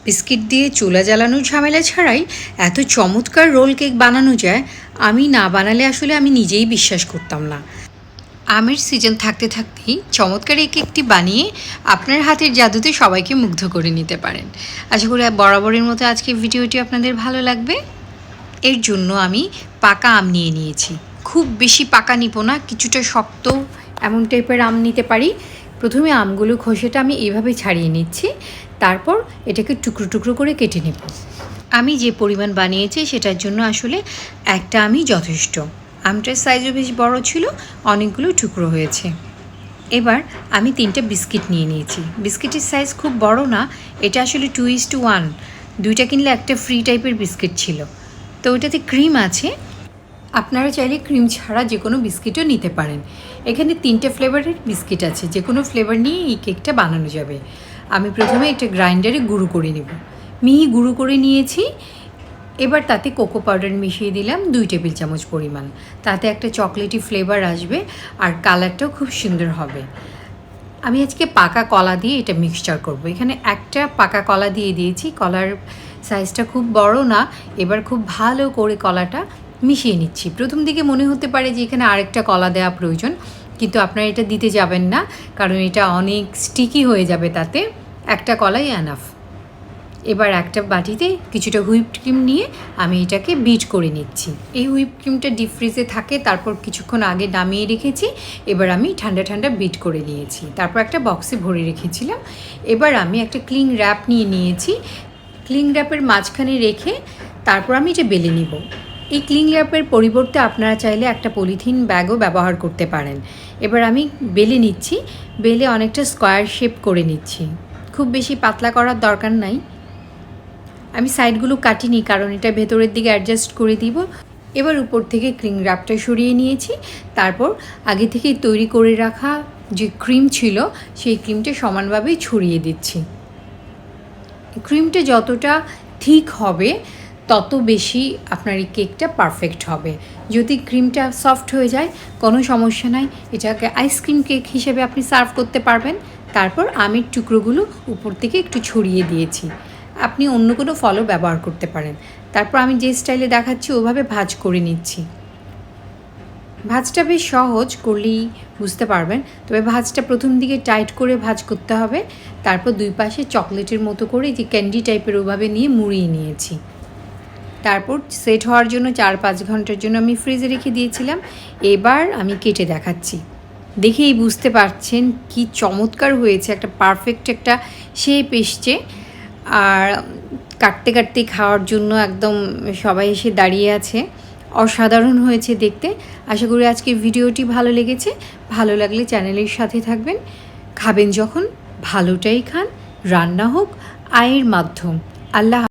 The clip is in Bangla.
বিস্কিট দিয়ে চুলা জ্বালানোর ঝামেলা ছাড়াই এত চমৎকার রোল কেক বানানো যায়, আমি না বানালে আসলে আমি নিজেই বিশ্বাস করতাম না। আমের সিজন থাকতে থাকতেই চমৎকার এই কেকটি বানিয়ে আপনার হাতের জাদুতে সবাইকে মুগ্ধ করে নিতে পারেন। আশা করি বরাবরের মতো আজকে ভিডিওটি আপনাদের ভালো লাগবে। এর জন্য আমি পাকা আম নিয়ে নিয়েছি। খুব বেশি পাকা নিব না, কিছুটা শক্ত এমন টাইপের আম নিতে পারি। প্রথমে আমগুলো খোসাটা আমি এইভাবে ছাড়িয়ে নিচ্ছি, তারপর এটাকে টুকরো টুকরো করে কেটে নেব। আমি যে পরিমাণ বানিয়েছি সেটার জন্য আসলে একটা আমই যথেষ্ট। আমটার সাইজও বেশ বড় ছিল, অনেকগুলো টুকরো হয়েছে। এবার আমি 3টা বিস্কিট নিয়ে নিয়েছি। বিস্কিটের সাইজ খুব বড় না, এটা আসলে 2:1, 2টা কিনলে একটা ফ্রি টাইপের বিস্কিট ছিল। তো ওইটাতে ক্রিম আছে, আপনারা চাইলে ক্রিম ছাড়া যে কোনো বিস্কিটও নিতে পারেন। এখানে 3টে ফ্লেভারের বিস্কিট আছে, যে কোনো ফ্লেভার নিয়ে এই কেকটা বানানো যাবে। আমি প্রথমে একটা গ্রাইন্ডারে গুঁড়ো করে নেব। মিহি গুঁড়ো করে নিয়েছি। এবার তাতে কোকো পাউডার মিশিয়ে দিলাম 2 টেবিল চামচ পরিমাণ। তাতে একটা চকলেটি ফ্লেভার আসবে আর কালারটাও খুব সুন্দর হবে। আমি আজকে পাকা কলা দিয়ে এটা মিক্সচার করব। এখানে একটা পাকা কলা দিয়ে দিয়েছি, কলার সাইজটা খুব বড় না। এবার খুব ভালো করে কলাটা মিশিয়ে নিচ্ছি। প্রথম দিকে মনে হতে পারে যে এখানে আরেকটা কলা দেওয়া প্রয়োজন, কিন্তু আপনারা এটা দিতে যাবেন না, কারণ এটা অনেক স্টিকি হয়ে যাবে, তাতে একটা কলাই এনাফ। এবার একটা বাটিতে কিছুটা হুইপড ক্রিম নিয়ে আমি এটাকে বিট করে নিচ্ছি। এই হুইপ ক্রিমটা ডিপ ফ্রিজে থাকে, তারপর কিছুক্ষণ আগে নামিয়ে রেখেছি। এবার আমি ঠান্ডা ঠান্ডা বিট করে নিয়েছি, তারপর একটা বক্সে ভরে রেখেছিলাম। এবার আমি একটা ক্লিং র্যাপ নিয়ে নিয়েছি। ক্লিং র্যাপের মাঝখানে রেখে তারপর আমি এটা বেলে নিব। এই ক্লিং র্যাপের পরিবর্তে আপনারা চাইলে একটা পলিথিন ব্যাগও ব্যবহার করতে পারেন। এবার আমি বেলে নিচ্ছি, বেলে অনেকটা স্কোয়ার শেপ করে নিচ্ছি। খুব বেশি পাতলা করার দরকার নাই। আমি সাইডগুলো কাটিনি, কারণ এটা ভেতরের দিকে অ্যাডজাস্ট করে দিব। এবার উপর থেকে ক্রিম র্যাপটা সরিয়ে নিয়েছি, তারপর আগে থেকেই তৈরি করে রাখা যে ক্রিম ছিল সেই ক্রিমটা সমানভাবেই ছড়িয়ে দিচ্ছি। ক্রিমটা যতটা থিক হবে তত বেশি আপনার এই কেকটা পারফেক্ট হবে। যদি ক্রিমটা সফট হয়ে যায় কোনো সমস্যা নাই, এটাকে আইসক্রিম কেক হিসেবে আপনি সার্ভ করতে পারবেন। তারপর আমের টুকরোগুলো উপর থেকে একটু ছড়িয়ে দিয়েছি। আপনি অন্য কোনো ফলও ব্যবহার করতে পারেন। তারপর আমি যে স্টাইলে দেখাচ্ছি ওভাবে ভাঁজ করে নিচ্ছি। ভাঁজটা বেশ সহজ, করলেই বুঝতে পারবেন। তবে ভাঁজটা প্রথম দিকে টাইট করে ভাঁজ করতে হবে। তারপর দুই পাশে চকলেটের মতো করে যে ক্যান্ডি টাইপের ওভাবে নিয়ে মুড়িয়ে নিয়েছি। তারপর সেট হওয়ার জন্য 4-5 ঘন্টার জন্য আমি ফ্রিজে রেখে দিয়েছিলাম। এবার আমি কেটে দেখাচ্ছি, দেখেই বুঝতে পারছেন কি চমৎকার হয়েছে, একটা পারফেক্ট একটা শেপ এসছে। আর কাটতে কাটতে খাওয়ার জন্য একদম সবাই এসে দাঁড়িয়ে আছে। অসাধারণ হয়েছে দেখতে। আশা করি আজকের ভিডিওটি ভালো লেগেছে। ভালো লাগলে চ্যানেলের সাথে থাকবেন। খাবেন যখন ভালোটাই খান, রান্না হোক আয়ের মাধ্যম। আল্লাহ।